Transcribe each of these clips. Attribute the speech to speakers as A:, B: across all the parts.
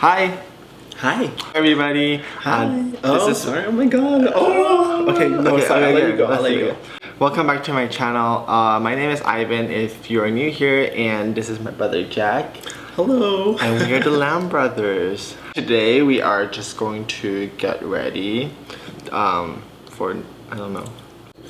A: Hi.
B: Hi.
A: Everybody.
B: Hi.
A: Sorry.
B: Oh my god. Oh. Okay, no,
A: Okay,
B: sorry. I'll let you go.
A: let's
B: I'll let
A: do
B: you
A: it.
B: go.
A: Welcome back to my channel. My name is Ivan if you are new here, and this is my brother Jack.
B: Hello.
A: And we are the Lamb Brothers. Today we are just going to get ready for, I don't know.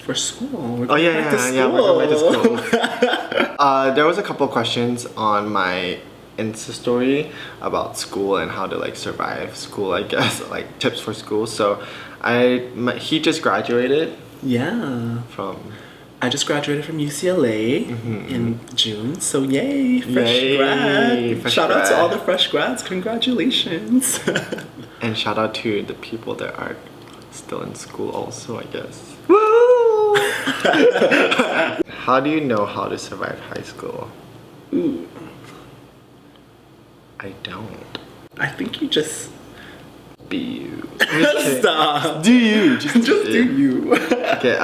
B: For school. We're
A: Oh
B: going
A: yeah,
B: back to
A: yeah, yeah, we're going back to
B: school.
A: school. There was a couple questions on my Insta story about school and how to like survive school, I guess, like tips for school. So he just graduated
B: Yeah.
A: from
B: I just graduated from UCLA in June, so yay,
A: Yay,
B: grad. Shout out to
A: grad.
B: all the fresh grads, congratulations.
A: And shout out to the people that are still in school also, I guess.
B: Woo!
A: How do you know how to survive high school?
B: Ooh,
A: I don't.
B: I think you just
A: Be you.
B: stop.
A: Do you?
B: Just do you.
A: Okay,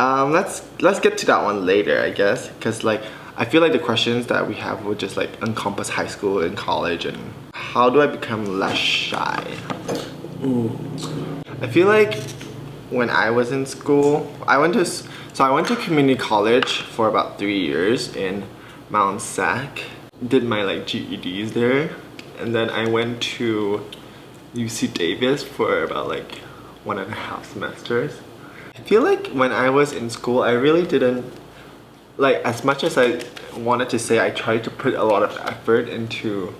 A: let's get to that one later, I guess, because like I feel like the questions that we have will just like encompass high school and college, and how do I become less shy?
B: Ooh.
A: I feel like when I was in school, I went to community college for about 3 years in Mount Sac. Did my like GEDs there, and then I went to UC Davis for about like 1.5 semesters. I feel like when I was in school, I really didn't, like, as much as I wanted to say I tried to put a lot of effort into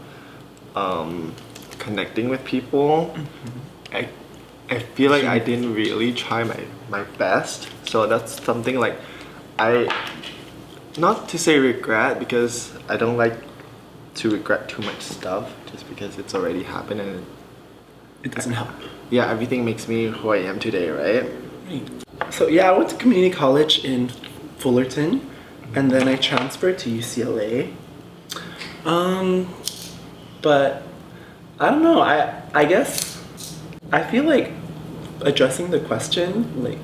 A: connecting with people. I feel like I didn't really try my best. So that's something like not to say regret, because I don't like to regret too much stuff just because it's already happened, and
B: It doesn't help.
A: yeah, everything makes me who I am today, right?
B: So yeah, I went to community college in Fullerton, and then I transferred to UCLA. But I don't know. I guess I feel like addressing the question, like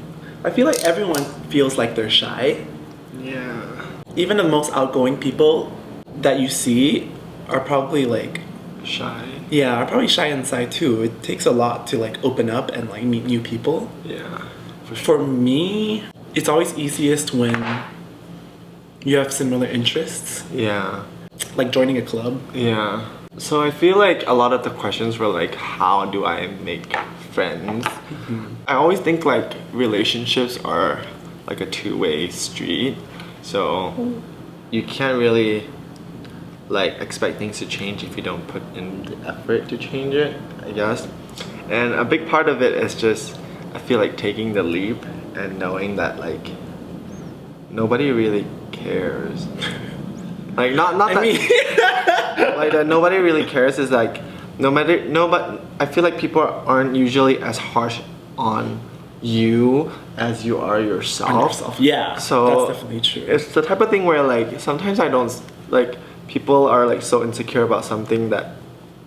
B: I feel like everyone feels like they're shy.
A: Yeah.
B: Even the most outgoing people that you see are probably like
A: Shy.
B: yeah, are probably shy inside too. It takes a lot to like open up and like meet new people.
A: Yeah.
B: For me, it's always easiest when you have similar interests,
A: Yeah.
B: like joining a club.
A: Yeah. So I feel like a lot of the questions were like, how do I make friends? I always think like relationships are like a two-way street. So you can't really like expect things to change if you don't put in the effort to change it, I guess. And a big part of it is just, I feel like taking the leap and knowing that like nobody really cares. Like not
B: I
A: that
B: mean,
A: like that nobody really cares is like but I feel like people aren't usually as harsh on you as you are yourself.
B: on yourself. Yeah,
A: So
B: that's definitely true.
A: it's the type of thing where like sometimes I don't like, people are like so insecure about something that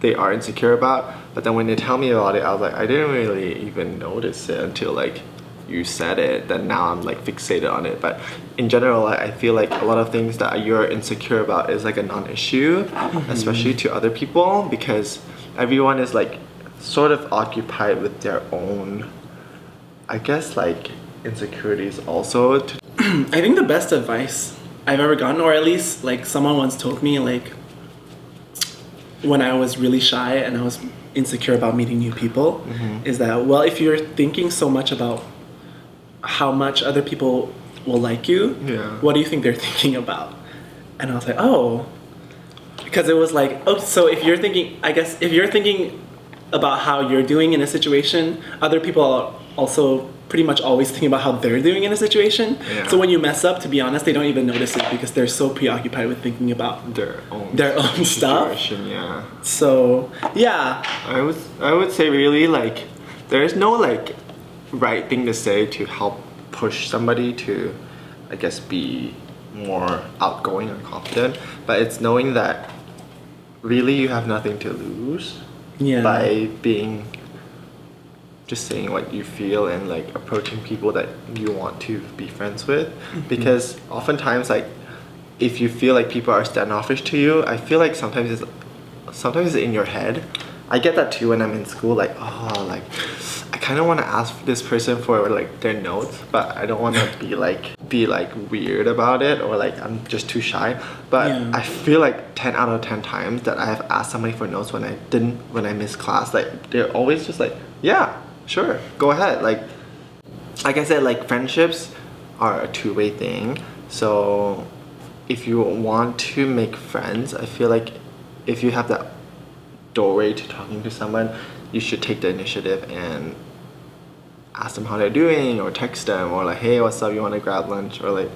A: they are insecure about, but then when they tell me about it, I was like, I didn't really even notice it until like you said it. Then now I'm like fixated on it. But in general, I feel like a lot of things that you're insecure about is like a non-issue, especially to other people, because everyone is like sort of occupied with their own, I guess, like insecurities also.
B: I think the best advice I've ever gotten, or at least like someone once told me, like when I was really shy and I was insecure about meeting new people, is that, well, if you're thinking so much about how much other people will like you,
A: Yeah.
B: what do you think they're thinking about? And I was like, oh, because it was like, oh, so if you're thinking, I guess if you're thinking about how you're doing in a situation, other people are also pretty much always thinking about how they're doing in a situation.
A: Yeah.
B: So when you mess up, to be honest, they don't even notice it because they're so preoccupied with thinking about
A: Their own
B: stuff.
A: situation, yeah.
B: So yeah,
A: I would say really like there is no like right thing to say to help push somebody to, I guess, be more outgoing or confident, but it's knowing that really you have nothing to lose
B: yeah.
A: by being, just saying what you feel and like approaching people that you want to be friends with. Because oftentimes like if you feel like people are standoffish to you, I feel like sometimes it's in your head, I get that too when I'm in school. Like, oh, like I kind of want to ask this person for like their notes, but I don't want to be like weird about it, or like I'm just too shy. But
B: Yeah.
A: I feel like 10 out of 10 times that I have asked somebody for notes when I missed class, like they're always just like, yeah, sure, go ahead. Like I said, like friendships are a two-way thing. So if you want to make friends, I feel like if you have that doorway to talking to someone, you should take the initiative and ask them how they're doing, or text them, or like, hey, what's up, you want to grab lunch, or like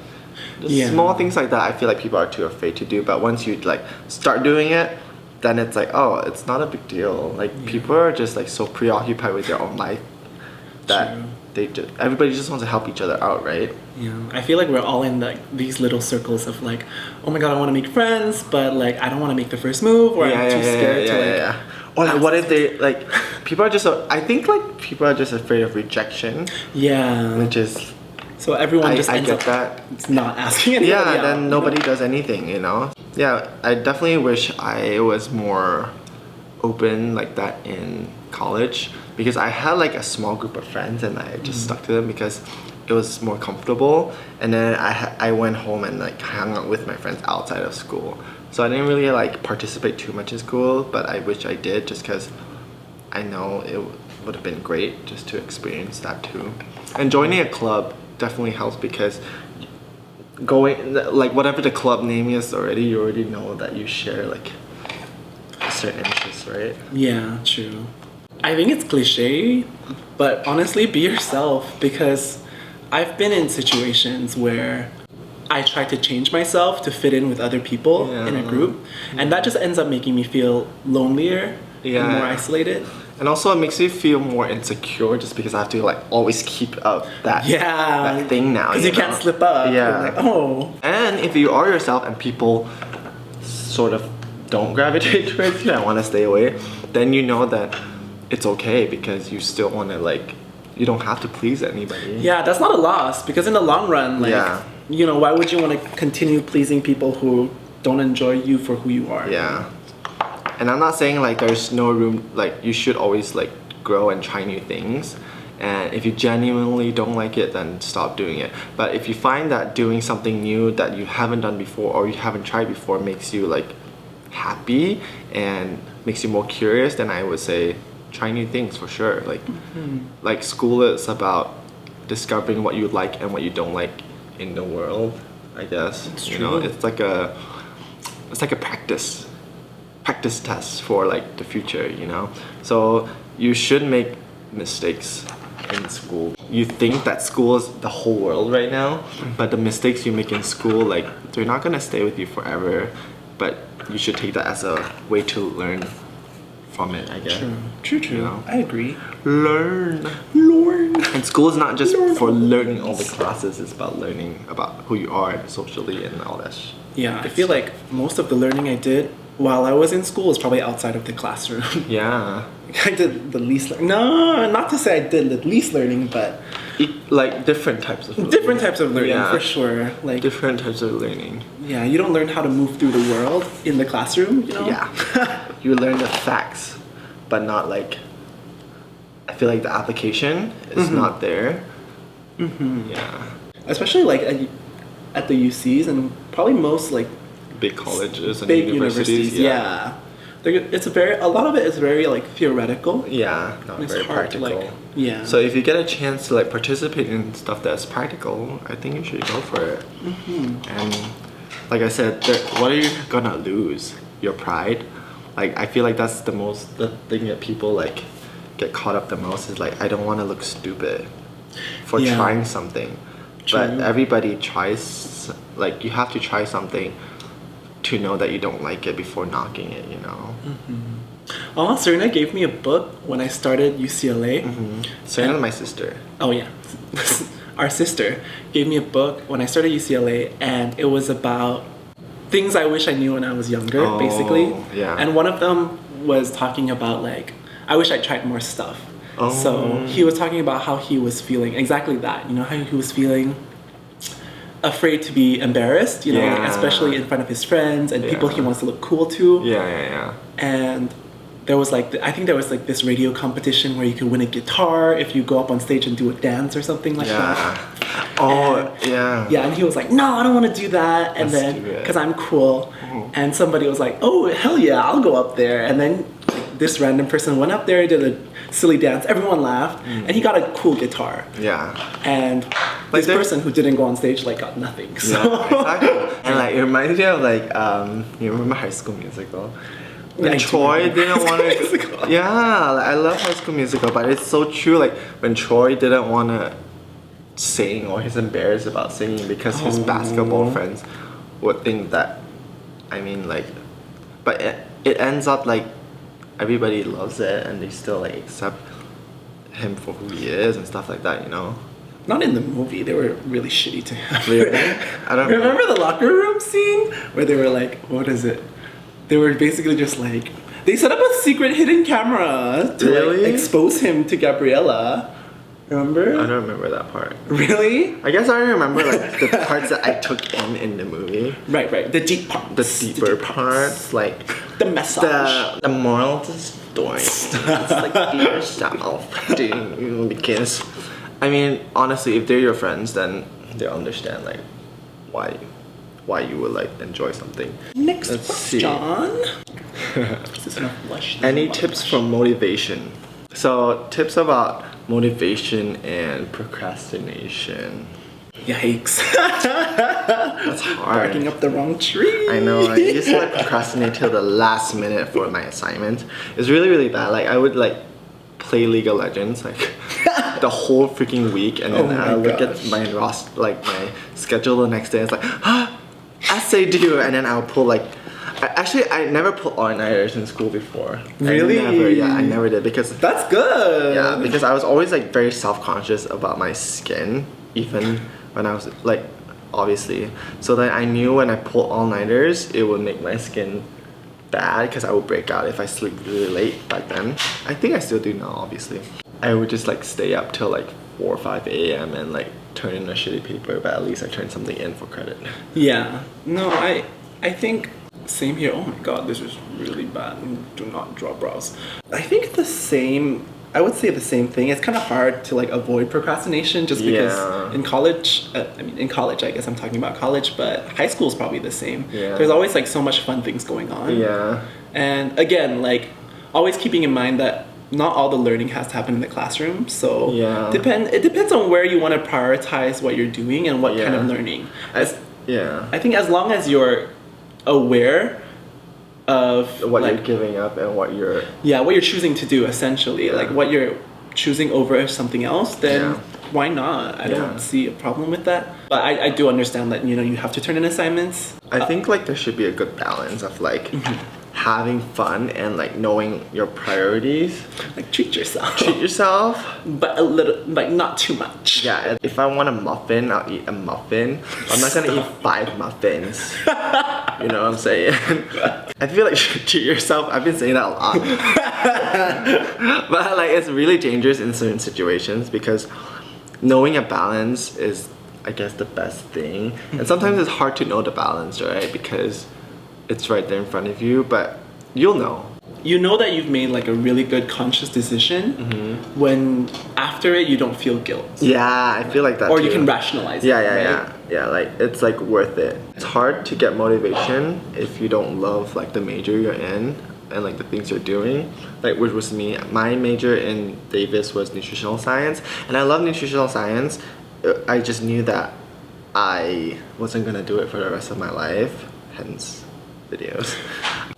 A: just small things like that. I feel like people are too afraid to do, but once you like start doing it, then it's like, oh, it's not a big deal. Like people are just like so preoccupied with their own life that everybody just wants to help each other out, right?
B: Yeah, I feel like we're all in like these little circles of like, oh my god, I want to make friends, but like I don't want to make the first move, or I'm too scared to like.
A: Or like, what if they like? People are just. I think like people are just afraid of rejection.
B: Yeah.
A: Which is.
B: So everyone just
A: I
B: ends
A: get
B: up
A: that.
B: not asking anybody out.
A: Yeah, then nobody does anything, you know? Yeah, I definitely wish I was more open like that in college, because I had like a small group of friends and I just stuck to them because it was more comfortable. And then I went home and like hung out with my friends outside of school. So I didn't really like participate too much in school, but I wish I did, just because I know it would have been great just to experience that too. And joining a club definitely helps, because going like whatever the club name is already, you already know that you share like a certain interest, right?
B: Yeah, true. I think it's cliche, but honestly, be yourself, because I've been in situations where I try to change myself to fit in with other people in a group, and that just ends up making me feel lonelier and more isolated.
A: And also it makes me feel more insecure, just because I have to like always keep up that thing now.
B: Because you can't slip up.
A: Yeah.
B: Like, oh.
A: And if you are yourself and people sort of don't gravitate towards you and want to stay away, then you know that it's okay, because you still want to like, you don't have to please anybody.
B: Yeah, that's not a loss, because in the long run, like, you know, why would you want to continue pleasing people who don't enjoy you for who you are?
A: Yeah. And I'm not saying like there's no room, like you should always like grow and try new things. And if you genuinely don't like it, then stop doing it. But if you find that doing something new that you haven't done before or you haven't tried before makes you like happy and makes you more curious, then I would say try new things for sure. Like like school is about discovering what you like and what you don't like in the world, I guess.
B: It's
A: you
B: true.
A: know, it's like a practice test for like the future, you know. So you should make mistakes in school. You think that school is the whole world right now, but the mistakes you make in school, like they're not gonna stay with you forever, but you should take that as a way to learn from it, I guess.
B: True.
A: You know?
B: I agree.
A: Learn. And school is not just for learning all the classes, it's about learning about who you are socially and all that.
B: Yeah, I feel like most of the learning I did while I was in school was probably outside of the classroom.
A: Yeah.
B: I did the least no, not to say I did the least learning, but
A: like different types of learning.
B: Different types of learning, for sure. Like
A: different types of learning.
B: Yeah, you don't learn how to move through the world in the classroom, you know?
A: Yeah. You learn the facts, but not like, I feel like the application is not there. Yeah.
B: Especially like at the UCs and probably most like
A: big colleges and
B: big
A: universities.
B: Yeah. It's a lot of it is very like theoretical.
A: Yeah, not
B: It's
A: very
B: hard to,
A: practical.
B: like, yeah.
A: So if you get a chance to like participate in stuff that's practical, I think you should go for it. And like I said, what are you gonna lose? Your pride. Like I feel like that's the thing that people like get caught up the most, is like, I don't want to look stupid for trying something. But everybody tries, like you have to try something to know that you don't like it before knocking it, you know.
B: Oh, Serena gave me a book when I started UCLA.
A: Serena's my sister.
B: Oh yeah. Our sister gave me a book when I started UCLA, and it was about things I wish I knew when I was younger, basically.
A: Yeah.
B: And one of them was talking about like, I wish I tried more stuff. So he was talking about how he was feeling exactly that, you know, how he was feeling afraid to be embarrassed, you know, like, especially in front of his friends and people he wants to look cool to.
A: Yeah.
B: And there was like I think there was like this radio competition where you could win a guitar if you go up on stage and do a dance or something like that.
A: Oh, yeah.
B: Yeah, and he was like, no, I don't want to do that. And
A: That's
B: then,
A: stupid.
B: because I'm cool. And somebody was like, oh, hell yeah, I'll go up there. And then this random person went up there, did a silly dance. Everyone laughed. And he got a cool guitar.
A: Yeah.
B: And this person who didn't go on stage, like, got nothing. So.
A: Yeah, exactly. And like, it reminds me of like, you remember High School Musical? When Troy didn't want to... Yeah, like, I love High School Musical, but it's so true. Like, when Troy didn't want to sing or he's embarrassed about singing because his basketball friends would think that, I mean, like, but it ends up like everybody loves it and they still like accept him for who he is and stuff like that, you know?
B: Not in the movie. They were really shitty to him.
A: Really? I don't
B: remember the locker room scene where they were like, what is it? They were basically just like, they set up a secret hidden camera to like expose him to Gabriella. Remember?
A: I don't remember that part.
B: Really?
A: I guess I remember like the parts that I took in the movie.
B: Right. The deep parts.
A: The deeper parts, like
B: the massage.
A: The moral of the story. It's like be yourself, dude, because I mean, honestly, if they're your friends, then they'll understand like why you would like enjoy something.
B: Next question.
A: Any tips for motivation? So tips about motivation and procrastination.
B: Yikes.
A: That's hard.
B: Barking up the wrong tree.
A: I know. I used to like procrastinate till the last minute for my assignment. It's really, really bad. Like I would like play League of Legends like the whole freaking week, and then I look at my my schedule the next day. It's like, essay due, and then I'll pull like. I never pulled all-nighters in school before.
B: Really?
A: I never did because
B: that's good.
A: Yeah, because I was always like very self-conscious about my skin, even when I was like, obviously. So that I knew when I pulled all-nighters, it would make my skin bad because I would break out if I sleep really late back then. I think I still do now, obviously. I would just like stay up till like 4 or 5 a.m. and like turn in a shitty paper, but at least I turned something in for credit.
B: Yeah. No, I think. Same here. Oh my god, this is really bad. Do not draw brows. I think I would say the same thing. It's kind of hard to like avoid procrastination just because in college, in college, I guess I'm talking about college, but high school is probably the same.
A: Yeah.
B: There's always like so much fun things going on.
A: Yeah.
B: And again, like always keeping in mind that not all the learning has to happen in the classroom. So it depends on where you want to prioritize what you're doing and what kind of learning. I think as long as you're aware of
A: what you're giving up and what you're
B: choosing to do essentially, like what you're choosing over something else, then why not? I don't see a problem with that. But I do understand that, you know, you have to turn in assignments.
A: I think like there should be a good balance of like having fun and like knowing your priorities.
B: Like treat yourself, but a little, like not too much.
A: Yeah, if I want a muffin, I'll eat a muffin. I'm not gonna eat 5 muffins. You know what I'm saying? I feel like treat yourself. I've been saying that a lot. But like it's really dangerous in certain situations because knowing a balance is, I guess, the best thing. And sometimes it's hard to know the balance, right? Because it's right there in front of you, but you'll know.
B: You know that you've made like a really good conscious decision when after it you don't feel guilt.
A: Yeah, I feel like that
B: or
A: too.
B: You can rationalize it.
A: Yeah, like it's like worth it. It's hard to get motivation if you don't love like the major you're in and like the things you're doing. Like which was me. My major in Davis was nutritional science, and I love nutritional science. I just knew that I wasn't gonna do it for the rest of my life, hence videos.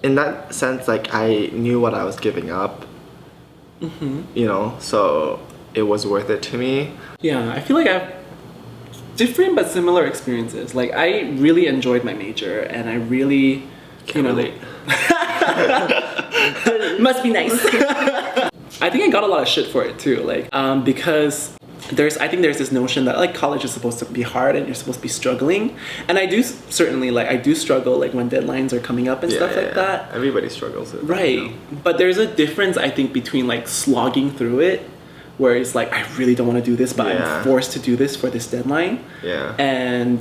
A: In that sense, like I knew what I was giving up, you know, so it was worth it to me. Yeah,
B: I feel like I have different but similar experiences. Like I really enjoyed my major, and I really,
A: relate.
B: Must be nice. I think I got a lot of shit for it too, like because I think there's this notion that like college is supposed to be hard and you're supposed to be struggling, and I do struggle like when deadlines are coming up and stuff like that.
A: Everybody struggles with
B: right,
A: you know?
B: But there's a difference I think between like slogging through it where it's like, I really don't want to do this, but
A: Yeah.
B: I'm forced to do this for this deadline.
A: Yeah.
B: And,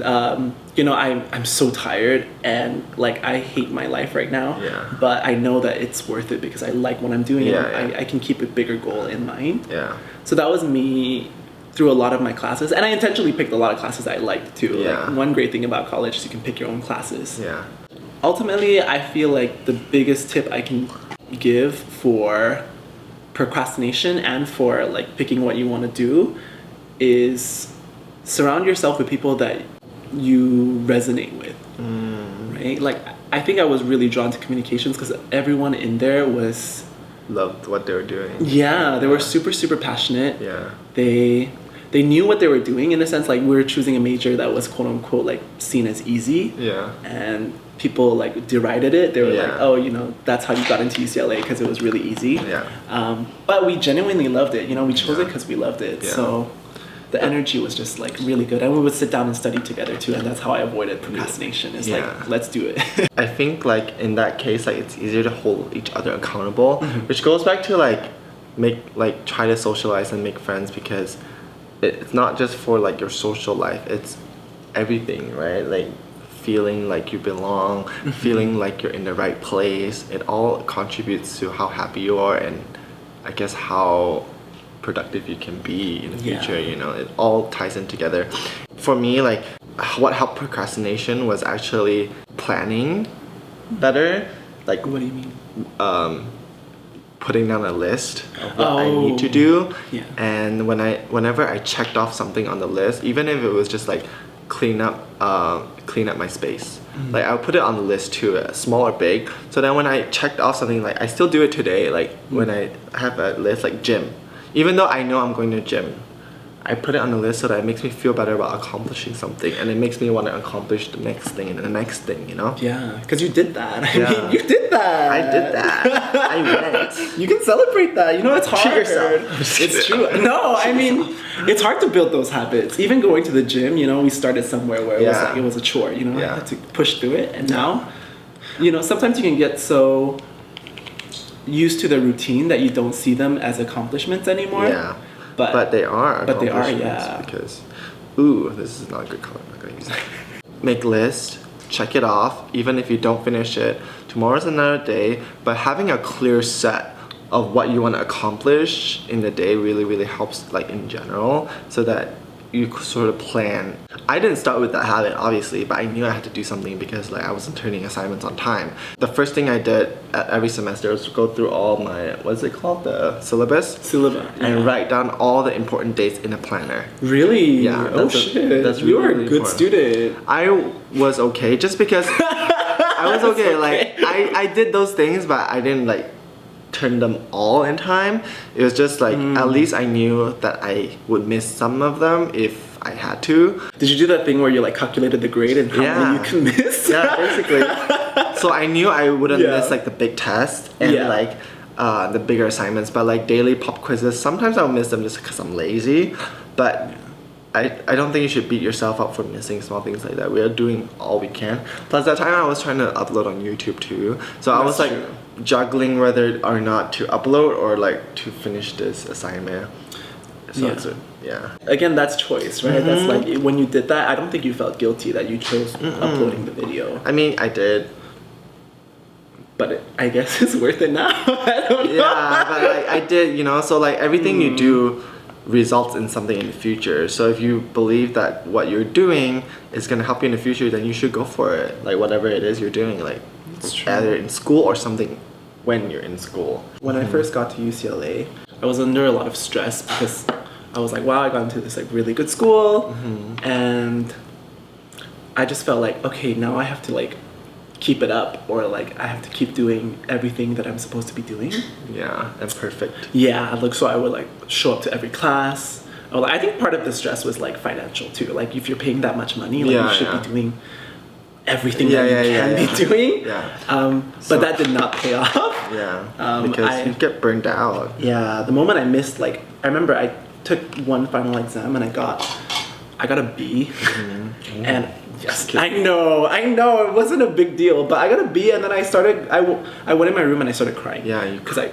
B: you know, I'm so tired and like, I hate my life right now.
A: Yeah.
B: But I know that it's worth it because I like what I'm doing.
A: Yeah,
B: and
A: yeah.
B: I can keep a bigger goal in mind.
A: Yeah.
B: So that was me through a lot of my classes. And I intentionally picked a lot of classes I liked too.
A: Yeah.
B: Like, one great thing about college is you can pick your own classes.
A: Yeah.
B: Ultimately, I feel like the biggest tip I can give for procrastination and for like picking what you want to do is surround yourself with people that you resonate with, right? Like, I think I was really drawn to communications because everyone in there was,
A: Loved what they were doing.
B: yeah, they were super, super passionate.
A: Yeah.
B: They knew what they were doing, in a sense. Like, we were choosing a major that was quote unquote like seen as easy.
A: Yeah.
B: And people like derided it. They were
A: Yeah.
B: like, oh, you know, that's how you got into UCLA because it was really easy.
A: Yeah.
B: But we genuinely loved it. You know, we chose it
A: Yeah.
B: because we loved it.
A: Yeah.
B: So the energy was just like really good. And we would sit down and study together too. And that's how I avoided procrastination. It's
A: Yeah.
B: like, let's do it.
A: I think like in that case, like it's easier to hold each other accountable, which goes back to like try to socialize and make friends, because it's not just for like your social life, it's everything, right? Like feeling like you belong, feeling like you're in the right place. It all contributes to how happy you are, and I guess how productive you can be in the
B: Yeah.
A: future. You know, it all ties in together. For me, like what helped procrastination was actually planning better, like
B: What do you mean?
A: putting down a list of what I
B: Oh.
A: need to do.
B: Yeah.
A: And whenever I checked off something on the list, even if it was just like clean up my space, like I'll put it on the list too, small or big. So then when I checked off something, like I still do it today. Like when I have a list, like gym, even though I know I'm going to gym, I put it on the list so that it makes me feel better about accomplishing something, and it makes me want to accomplish the next thing and the next thing, you know?
B: Yeah, because you did that. I
A: Yeah.
B: mean, you did that.
A: I did that. I went.
B: You can celebrate that. You know, it's hard.
A: Treat yourself.
B: It's true. No, I mean, it's hard to build those habits. Even going to the gym, you know, we started somewhere where it was
A: Yeah.
B: like, it was a chore, you know, I
A: Yeah.
B: had to push through it. And now, you know, sometimes you can get so used to the routine that you don't see them as accomplishments anymore.
A: Yeah.
B: But,
A: But they are.
B: But they are,
A: accomplishments,
B: yeah.
A: Because, ooh, this is not a good color. I'm not gonna use it. Make list, check it off, even if you don't finish it. Tomorrow's another day, but having a clear set of what you want to accomplish in the day really, really helps, like in general, so that you sort of plan. I didn't start with that habit, obviously, but I knew I had to do something because like I wasn't turning assignments on time. The first thing I did at every semester was to go through all my, what's it called? The syllabus?
B: Syllabus.
A: And write down all the important dates in a planner.
B: Really?
A: Yeah,
B: Oh
A: that's
B: shit.
A: that's
B: You were a
A: really
B: good
A: important.
B: student.
A: I was okay just because I was okay. Like I did those things, but I didn't like turn them all in time. It was just like at least I knew that I would miss some of them if I had to.
B: Did you do that thing where you like calculated the grade and how many you can miss?
A: Yeah, basically. So I knew I wouldn't
B: Yeah.
A: miss like the big test and
B: Yeah.
A: like the bigger assignments, but like daily pop quizzes, sometimes I'll miss them just because I'm lazy. But I don't think you should beat yourself up for missing small things like that. We are doing all we can. Plus that time I was trying to upload on YouTube too. So I was
B: That's
A: like
B: true.
A: juggling whether or not to upload or like to finish this assignment. So
B: Yeah.
A: it's yeah.
B: Again, that's choice, right? That's like when you did that, I don't think you felt guilty that you chose uploading the video.
A: I mean I did.
B: But I guess it's worth it now. I don't know.
A: Yeah, but like I did, you know, so like everything you do results in something in the future. So if you believe that what you're doing is gonna help you in the future, then you should go for it. Like whatever it is you're doing, like
B: true.
A: either in school or something when you're in school.
B: When I first got to UCLA, I was under a lot of stress because I was like, wow, I got into this like really good school, and I just felt like, okay, now I have to like keep it up, or like I have to keep doing everything that I'm supposed to be doing.
A: Yeah, and perfect.
B: Yeah, like so I would like show up to every class. Or, like, I think part of the stress was like financial too. Like if you're paying that much money, like
A: Yeah,
B: you should
A: yeah.
B: be doing everything
A: Yeah,
B: that
A: yeah,
B: you
A: yeah,
B: can
A: yeah.
B: be doing.
A: Yeah.
B: But
A: So-
B: that did not pay off.
A: Yeah. Because you get burned out.
B: Yeah, the moment I missed, like, I remember I took one final exam and I got a B, and yes, I know, it wasn't a big deal, but I got a B, and then I went in my room and I started crying.
A: Yeah, you
B: because I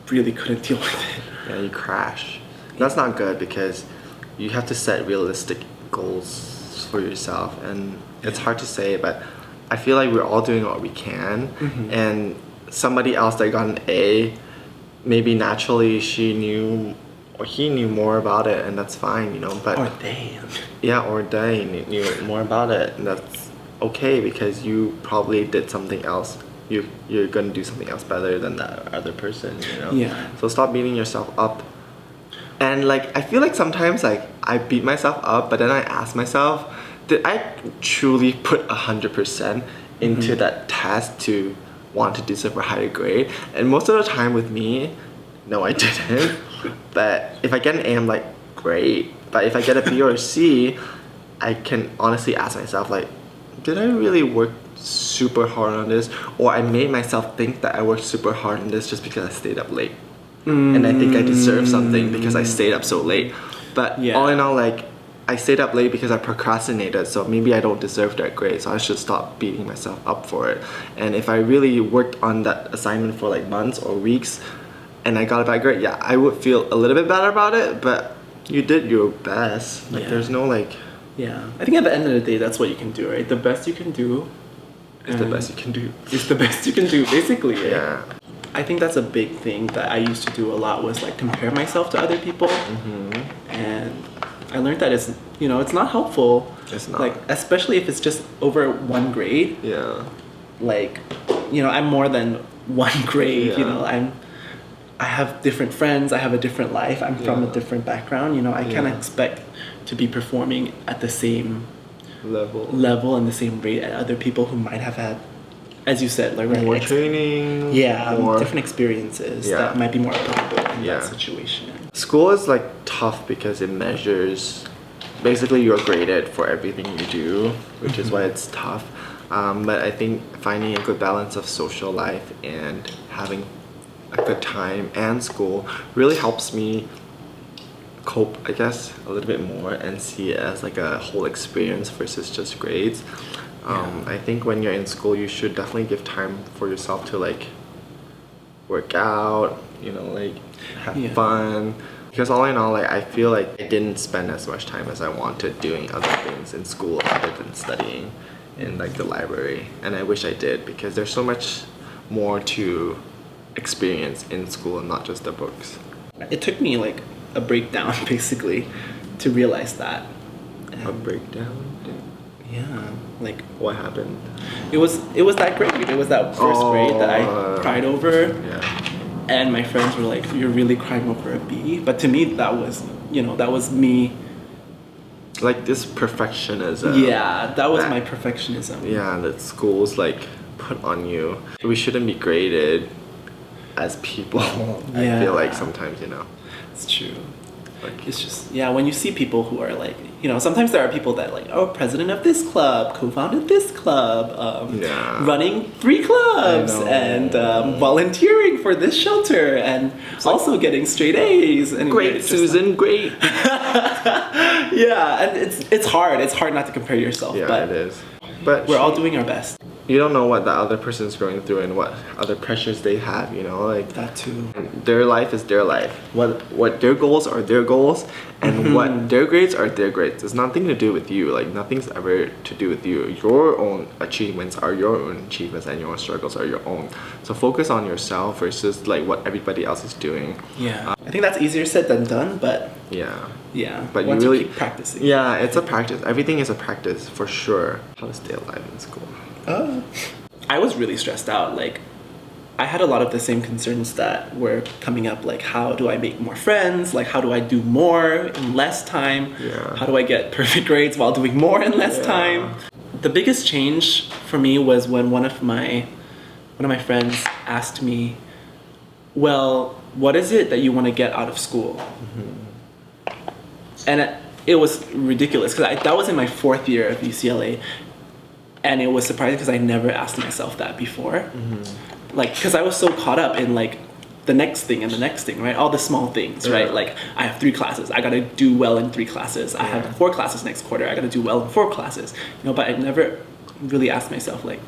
B: really couldn't deal with it.
A: Yeah, you crash. That's not good because you have to set realistic goals for yourself, and it's hard to say, but I feel like we're all doing what we can, and somebody else that got an A, maybe naturally she knew or he knew more about it, and that's fine, you know. But
B: Or they.
A: yeah, or they knew more about it, and that's okay because you probably did something else. You're gonna do something else better than that other person, you know.
B: Yeah.
A: So stop beating yourself up. And like I feel like sometimes like I beat myself up, but then I ask myself, did I truly put 100% into that test to want to deserve a higher grade? And most of the time with me, no, I didn't. But if I get an A, I'm like, great. But if I get a B or a C, I can honestly ask myself like, did I really work super hard on this? Or I made myself think that I worked super hard on this just because I stayed up late. And I think I deserve something because I stayed up so late. But all in all, like, I stayed up late because I procrastinated, so maybe I don't deserve that grade, so I should stop beating myself up for it. And if I really worked on that assignment for like months or weeks and I got a bad grade, yeah, I would feel a little bit better about it, but you did your best. Like, there's no like...
B: Yeah. I think at the end of the day, that's what you can do, right? The best you can do
A: It's the best you can do.
B: It's the best you can do, basically, right?
A: Yeah.
B: I think that's a big thing that I used to do a lot, was like compare myself to other people. And I learned that it's, you know, it's not helpful.
A: It's not.
B: Like, especially if it's just over one grade.
A: Yeah.
B: Like, you know, I'm more than one grade, you know, I have different friends, I have a different life, I'm from a different background, you know, I can't expect to be performing at the same level and the same rate at other people who might have had, as you said, like
A: more training,
B: more different experiences that might be more applicable in that situation.
A: School is like tough because it measures, basically you're graded for everything you do, which is why it's tough. But I think finding a good balance of social life and having a good time and school really helps me cope, I guess, a little bit more and see it as like a whole experience versus just grades. I think when you're in school, you should definitely give time for yourself to like work out, you know, like have fun. Because all in all, like I feel like I didn't spend as much time as I wanted doing other things in school other than studying in like the library. And I wish I did, because there's so much more to experience in school and not just the books.
B: It took me like a breakdown basically to realize that.
A: A breakdown?
B: Yeah, like
A: what happened?
B: It was that grade. It was that first grade that I cried over.
A: Yeah.
B: And my friends were like, "You're really crying over a B." But to me, that was, you know, that was me.
A: Like this perfectionism.
B: Yeah, that was my perfectionism.
A: Yeah, that schools like put on you. We shouldn't be graded as people. I feel like sometimes, you know.
B: It's true.
A: Like,
B: it's just, when you see people who are like, you know, sometimes there are people that like, oh, president of this club, co-founded this club, running 3 clubs, and volunteering for this shelter, and also getting straight A's. And
A: great, Susan, like, great.
B: Yeah, and it's hard. It's hard not to compare yourself.
A: Yeah,
B: but
A: it is. But
B: we're all doing our best.
A: You don't know what the other person's going through and what other pressures they have, you know, like
B: that too.
A: Their life is their life. What their goals are their goals, and what their grades are their grades. It's nothing to do with you. Like nothing's ever to do with you. Your own achievements are your own achievements, and your struggles are your own. So focus on yourself versus like what everybody else is doing.
B: Yeah, I think that's easier said than done, but
A: yeah. But
B: once
A: you really
B: keep practicing.
A: Yeah, it's a practice. Everything is a practice for sure. How to stay alive in school.
B: I was really stressed out. Like, I had a lot of the same concerns that were coming up. Like, how do I make more friends? Like, how do I do more in less time?
A: Yeah.
B: How do I get perfect grades while doing more in less time? The biggest change for me was when one of my friends asked me, well, what is it that you want to get out of school? And it was ridiculous, because that was in my 4th year of UCLA. And it was surprising because I never asked myself that before. Like, because I was so caught up in like the next thing and the next thing, right? All the small things, right? Like, I have 3 classes. I got to do well in 3 classes. I have 4 classes next quarter. I got to do well in 4 classes. You know, but I never really asked myself like,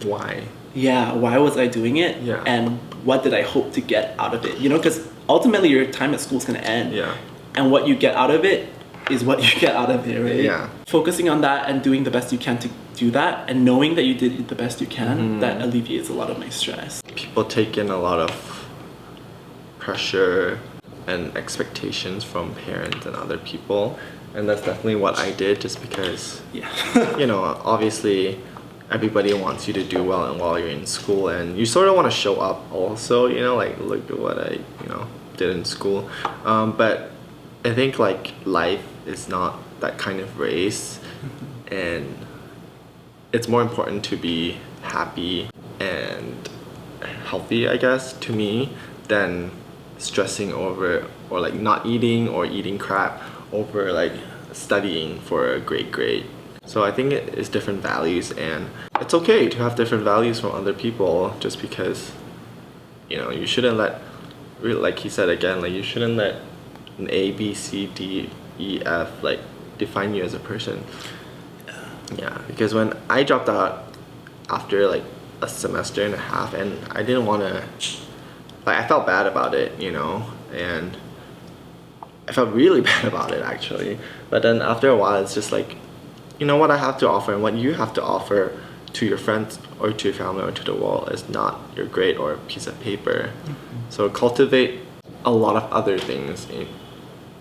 A: why?
B: Yeah, why was I doing it?
A: Yeah.
B: And what did I hope to get out of it? You know, because ultimately your time at school is going to end.
A: Yeah.
B: And what you get out of it is what you get out of it, right?
A: Yeah.
B: Focusing on that and doing the best you can to do that, and knowing that you did the best you can, that alleviates a lot of my stress.
A: People take in a lot of pressure and expectations from parents and other people, and that's definitely what I did, just because you know, obviously everybody wants you to do well and while you're in school, and you sort of want to show up also, you know, like look at what I, you know, did in school. But I think like life is not that kind of race, and it's more important to be happy and healthy, I guess, to me, than stressing over or like not eating or eating crap over like studying for a great grade. So I think it is different values, and it's okay to have different values from other people, just because, you know, you shouldn't let, like he said again, like you shouldn't let an A, B, C, D, E, F like define you as a person. Yeah, because when I dropped out after like a semester and a half, and I didn't want to, like I felt bad about it, you know, and I felt really bad about it actually. But then after a while, it's just like, you know, what I have to offer and what you have to offer to your friends or to your family or to the world is not your grade or a piece of paper. So cultivate a lot of other things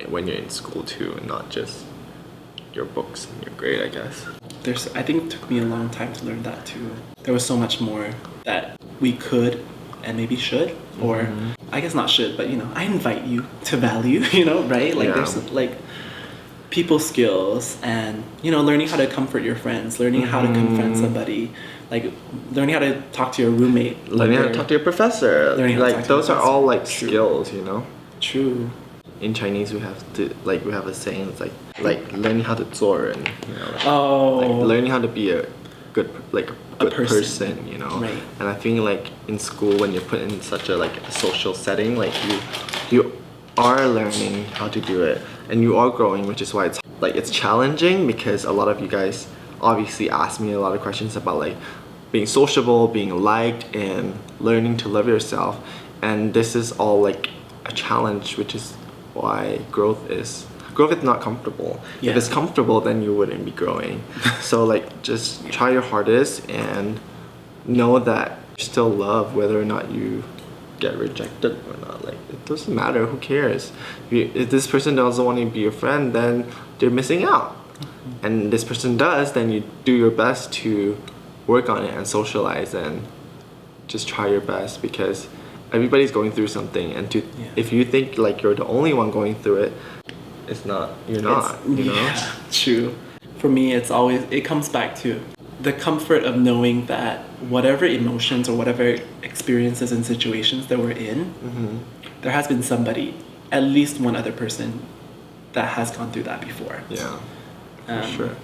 A: when you're in school too, and not just your books and your grade, I guess.
B: I think it took me a long time to learn that too. There was so much more that we could and maybe should, or I guess not should, but you know, I invite you to value, you know, right? Like there's like people skills, and you know, learning how to comfort your friends, learning how to confront somebody, like learning how to talk to your roommate,
A: learning how to talk to your professor, like those are all like skills, you know.
B: True.
A: In Chinese, we have a saying, it's like learning how to 做人, you know, like learning how to be a good person, you know.
B: Right.
A: And I think like in school, when you're put in such a like a social setting, like you are learning how to do it, and you are growing, which is why it's challenging, because a lot of you guys obviously ask me a lot of questions about like being sociable, being liked, and learning to love yourself, and this is all like a challenge, which is why growth is not comfortable. If it's comfortable, then you wouldn't be growing. So like just try your hardest and know that you still love, whether or not you get rejected or not. Like it doesn't matter, who cares? If this person doesn't want to be your friend, then they're missing out. And this person does, then you do your best to work on it and socialize and just try your best, because everybody's going through something, and if you think like you're the only one going through it, you're not, you know?
B: Yeah, true. For me, it comes back to the comfort of knowing that whatever emotions or whatever experiences and situations that we're in, there has been somebody, at least one other person, that has gone through that before.
A: Yeah, for sure.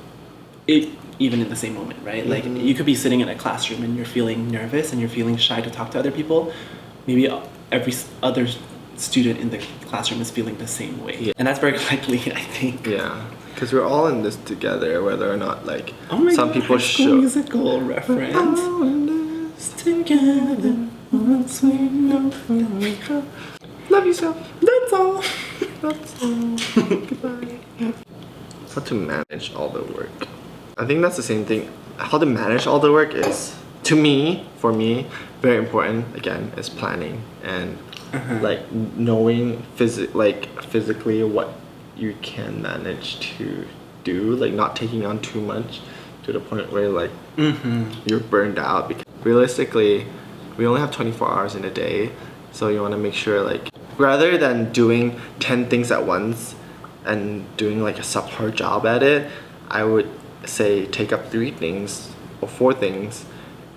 B: Even in the same moment, right? Like you could be sitting in a classroom and you're feeling nervous and you're feeling shy to talk to other people. Maybe every other student in the classroom is feeling the same way. And that's very likely, I think.
A: Yeah, because we're all in this together, whether or not like some people
B: show musical reference. All in this together once we know we go.
A: Love yourself.
B: That's all.
A: That's all. Goodbye. How to manage all the work. I think that's the same thing. How to manage all the work is, for me, very important. Again, is planning and like knowing physically what you can manage to do, like not taking on too much to the point where like you're burned out, because realistically we only have 24 hours in a day, so you want to make sure, like, rather than doing 10 things at once and doing like a subpar job at it, I would say take up 3 things or 4 things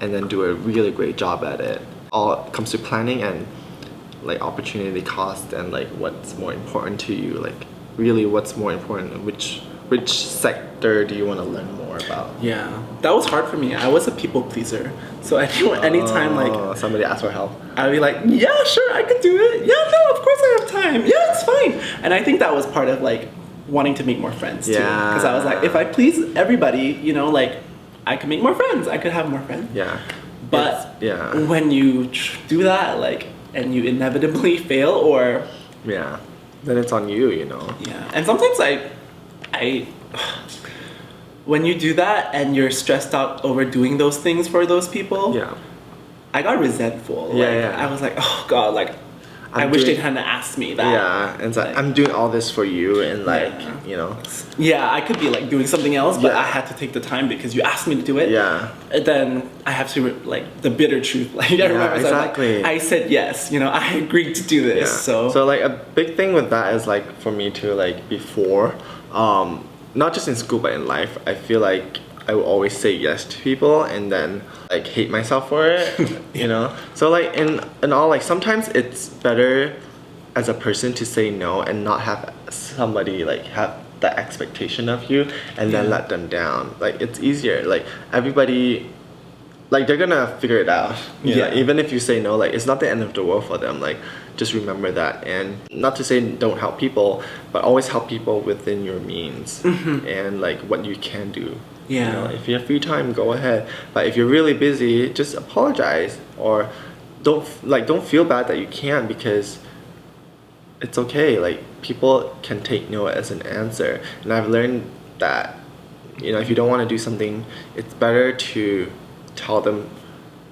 A: and then do a really great job at it. All comes to planning and like opportunity cost, and like what's more important to you, like really what's more important, which sector do you want to learn more about.
B: Yeah, that was hard for me. I was a people pleaser, so I knew anytime like
A: somebody asked for help,
B: I'd be like, yeah, sure, I could do it. Yeah, no, of course I have time. Yeah, it's fine. And I think that was part of like wanting to make more friends too, because I was like, if I please everybody, you know, like I could make more friends, I could have more friends.
A: Yeah,
B: but when you do that, like, and you inevitably fail, or
A: then it's on you, you know.
B: Yeah, and sometimes I, when you do that and you're stressed out over doing those things for those people,
A: Yeah.
B: I got resentful.
A: Yeah,
B: Like,
A: yeah.
B: I was like, oh God, like, I wish they hadn't asked me that.
A: Yeah, and it's like, I'm doing all this for you, and like, you know.
B: Yeah, I could be like doing something else, but
A: Yeah.
B: I had to take the time because you asked me to do it.
A: Yeah.
B: And then I have to like the bitter truth. Like I remember,
A: exactly.
B: I said yes. You know, I agreed to do this.
A: Yeah.
B: So
A: like a big thing with that is like for me too, like before, not just in school but in life, I feel like I will always say yes to people and then like hate myself for it, you know. So like in all, like sometimes it's better as a person to say no and not have somebody like have that expectation of you and then let them down. Like it's easier. Like everybody, like they're gonna figure it out. You know? Even if you say no, like it's not the end of the world for them. Like just remember that, and not to say don't help people, but always help people within your means and like what you can do.
B: Yeah.
A: You know, if you have free time, go ahead. But if you're really busy, just apologize or don't feel bad that you can't, because it's okay. Like people can take no as an answer, and I've learned that, you know, if you don't want to do something, it's better to tell them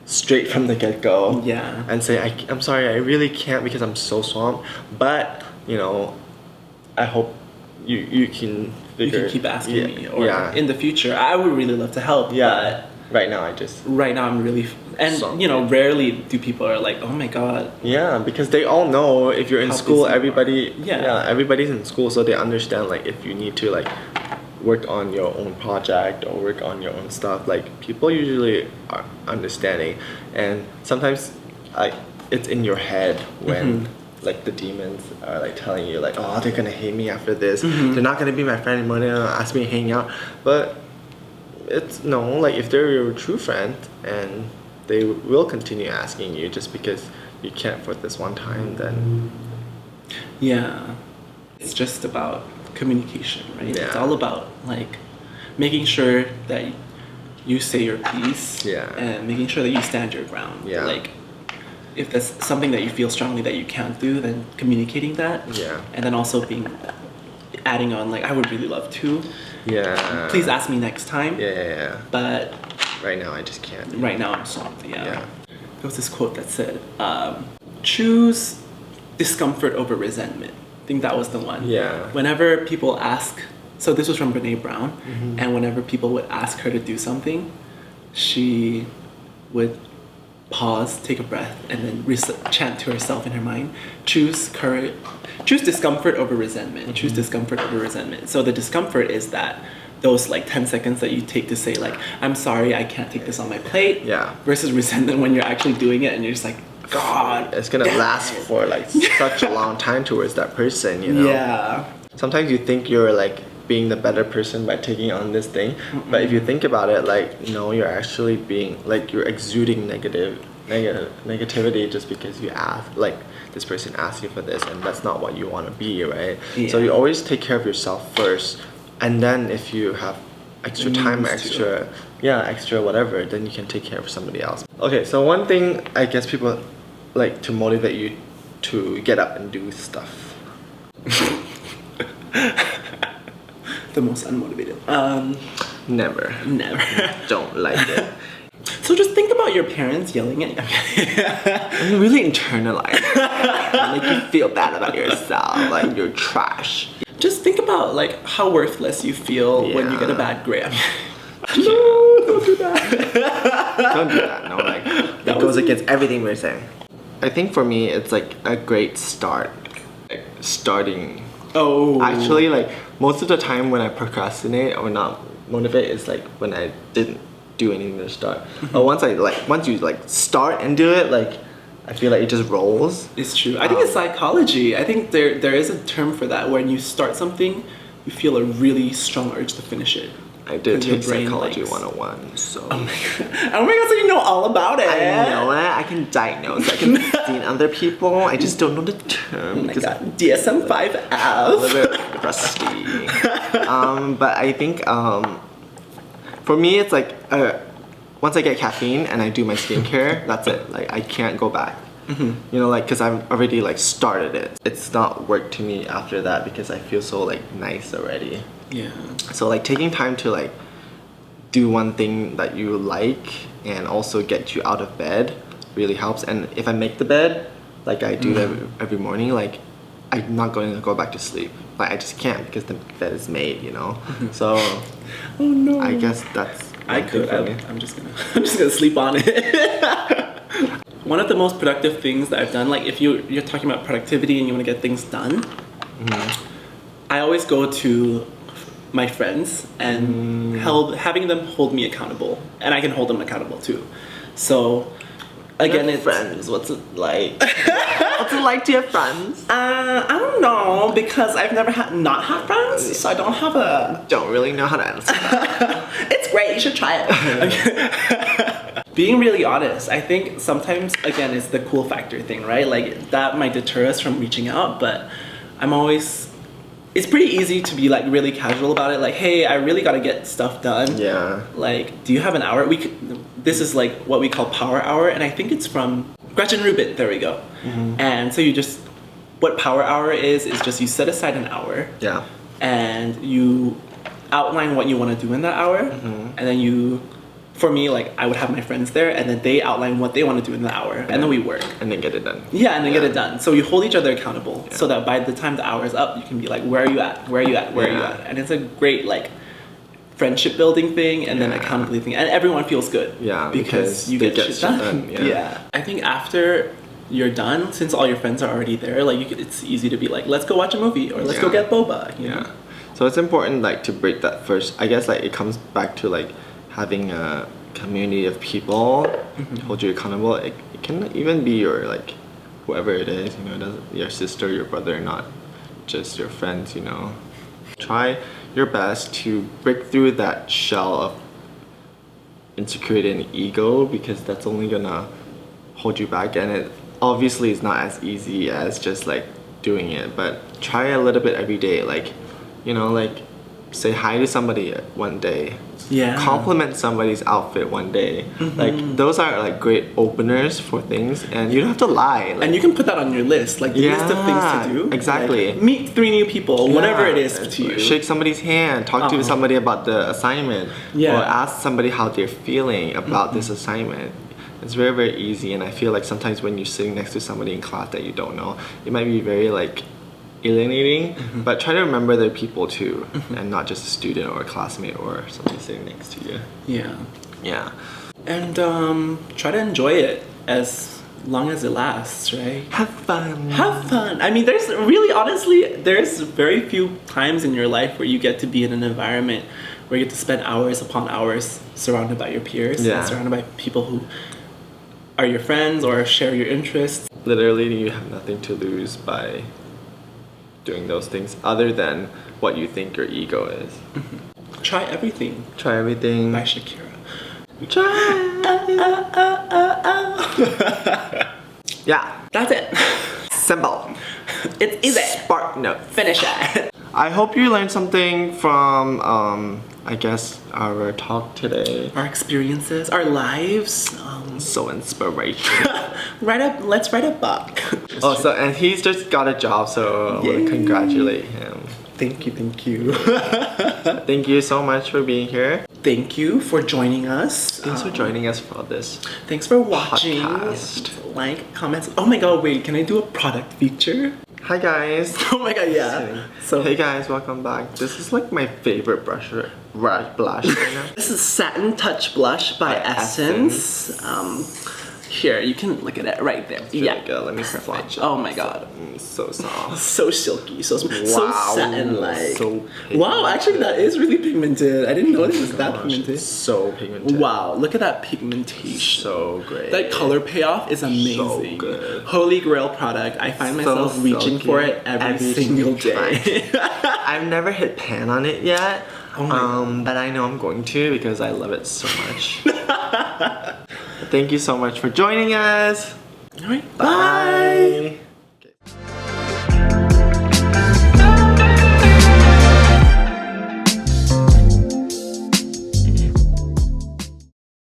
A: straight from the get-go.
B: Yeah.
A: And say, I'm sorry, I really can't because I'm so swamped, but you know, I hope you can figure,
B: you can keep asking me, or
A: yeah.
B: in the future I would really love to help.
A: Yeah.
B: But
A: right now I just
B: I'm really, and
A: swamped.
B: you know, rarely do people are like, oh my God.
A: Yeah, because they all know if you're in
B: How
A: school,
B: busy you
A: everybody
B: are.
A: everybody's in school, so they understand like if you need to like work on your own project or work on your own stuff, like people usually are understanding. And sometimes like it's in your head when like the demons are like telling you like, oh, they're gonna hate me after this, they're not gonna be my friend anymore, they're gonna ask me to hang out. But it's no, like if they're your true friend and they will continue asking you just because you can't for this one time, then
B: Yeah, it's just about communication, right?
A: Yeah.
B: It's all about like making sure that you say your piece, and making sure that you stand your ground.
A: Yeah.
B: Like if there's something that you feel strongly that you can't do, then communicating that.
A: Yeah.
B: And then also adding on like, I would really love to.
A: Yeah.
B: Please ask me next time.
A: Yeah.
B: But
A: right now I just can't.
B: right now I'm swamped. Yeah.
A: Yeah.
B: There was this quote that said, choose discomfort over resentment. I think that was the one.
A: Yeah.
B: Whenever people ask, so this was from Brene Brown, and whenever people would ask her to do something, she would pause, take a breath, and then chant to herself in her mind, choose discomfort over resentment, choose discomfort over resentment. So the discomfort is that those like 10 seconds that you take to say like, I'm sorry, I can't take this on my plate, versus resentment when you're actually doing it and you're just like, God,
A: it's gonna last for like such a long time towards that person, you know.
B: Yeah.
A: Sometimes you think you're like being the better person by taking on this thing, but if you think about it, like no, you're actually being like, you're exuding negativity just because you ask, like this person asked you for this, and that's not what you want to be, right? So you always take care of yourself first, and then if you have extra time, extra whatever, then you can take care of somebody else. Okay, so one thing I guess people like to motivate you to get up and do stuff.
B: The most unmotivated.
A: Never. Don't like it.
B: So just think about your parents yelling at you.
A: You really internalize it. Make you feel bad about yourself, like you're trash.
B: Just think about like how worthless you feel when you get a bad grade.
A: No, don't do that. Don't do that. No, like it goes against everything we're saying. I think for me, it's like a great start. Like starting.
B: Oh.
A: Actually, like most of the time when I procrastinate or not motivate, is like when I didn't do anything to start. But once you like start and do it, like I feel like it just rolls.
B: It's true. I think it's psychology. I think there is a term for that. When you start something, you feel a really strong urge to finish it.
A: I did take
B: brain
A: psychology
B: likes.
A: 101, so.
B: Oh my god, so you know all about it.
A: I know it. I can diagnose. I can see in other people. I just don't know the term.
B: Oh my god, DSM-5F.
A: A little bit rusty. But I think for me, it's like once I get caffeine and I do my skincare, that's it. Like I can't go back. You know, like, because I've already like started it. It's not work to me after that because I feel so like nice already.
B: Yeah.
A: So like taking time to like do one thing that you like and also get you out of bed really helps. And if I make the bed, like I do every morning, like I'm not going to go back to sleep. Like I just can't because the bed is made, you know. So
B: Oh no.
A: I guess that's
B: I could. I'm just gonna sleep on it. One of the most productive things that I've done, like if you're talking about productivity and you want to get things done, I always go to my friends and having them hold me accountable, and I can hold them accountable too. So again, it's
A: friends. What's it like? What's it like to have friends?
B: I don't know because I've never not had friends, so I don't have a.
A: Don't really know how to answer that.
B: It's great. You should try it. Being really honest, I think sometimes again it's the cool factor thing, right? Like that might deter us from reaching out, but I'm always. It's pretty easy to be like really casual about it. Like, hey, I really gotta get stuff done.
A: Yeah.
B: Like, do you have an hour? This is like what we call power hour, and I think it's from Gretchen Rubin. There we go. And so what power hour is just you set aside an hour.
A: Yeah.
B: And you outline what you want to do in that hour, and then for me, like I would have my friends there, and then they outline what they want to do in the hour, and then we work.
A: And then get it done.
B: Yeah, and then get it done. So you hold each other accountable, so that by the time the hour is up, you can be like, where are you at? Where are you at? Where are you at? And it's a great like friendship building thing, and then accountability thing, and everyone feels good.
A: Yeah,
B: because you get shit done. Yeah. I think after you're done, since all your friends are already there, like it's easy to be like, let's go watch a movie or let's go get boba. You know?
A: So it's important like to break that first. I guess like it comes back to like having a community of people hold you accountable. It can even be your like whoever it is, you know, your sister, your brother, not just your friends, you know. Try your best to break through that shell of insecurity and ego, because that's only gonna hold you back, and it obviously is not as easy as just like doing it, but try a little bit every day. Like, you know, like say hi to somebody one day, compliment somebody's outfit one day. Like those are like great openers for things, and you don't have to lie. Like,
B: and you can put that on your list, like list of things to do.
A: Exactly.
B: Like, meet 3 new people, whatever it is to you.
A: Shake somebody's hand, talk to somebody about the assignment, or ask somebody how they're feeling about this assignment. It's very, very easy, and I feel like sometimes when you're sitting next to somebody in class that you don't know, it might be very like alienating, but try to remember they're people too, and not just a student or a classmate or somebody sitting next to you. Yeah.
B: And try to enjoy it as long as it lasts, right?
A: Have fun.
B: I mean, there's very few times in your life where you get to be in an environment where you get to spend hours upon hours surrounded by your peers, and surrounded by people who are your friends or share your interests.
A: Literally, you have nothing to lose by doing those things other than what you think your ego is.
B: Try everything.
A: Try everything.
B: By Shakira.
A: Yeah.
B: That's it.
A: Simple.
B: It's easy.
A: Spark note.
B: Finish it.
A: I hope you learned something from, I guess, our talk today.
B: Our experiences, our lives.
A: So inspirational.
B: Let's write a book.
A: And he's just got a job, so I want to congratulate him.
B: Thank you.
A: Thank you so much for being here.
B: Thank you for joining us.
A: Thanks for joining us for this.
B: Thanks for watching.
A: Podcast.
B: Like, comments. Oh my god, wait, can I do a product feature?
A: Hi guys.
B: Oh my god, yeah.
A: So hey guys, welcome back. This is like my favorite blush right now.
B: This is Satin Touch Blush by Essence. Here, you can look at it right there.
A: Really good. Let me swatch it.
B: Oh my god.
A: So soft.
B: So silky, so smooth,
A: wow.
B: so satin-like.
A: So
B: wow, actually that is really pigmented. I didn't know it was that pigmented.
A: So pigmented.
B: Wow, look at that pigmentation.
A: So great.
B: That color payoff is amazing.
A: So good.
B: Holy grail product. I find myself reaching for it every single day.
A: I've never hit pan on it yet.
B: Oh
A: but I know I'm going to because I love it so much. Thank you so much for joining us.
B: All right,
A: Bye.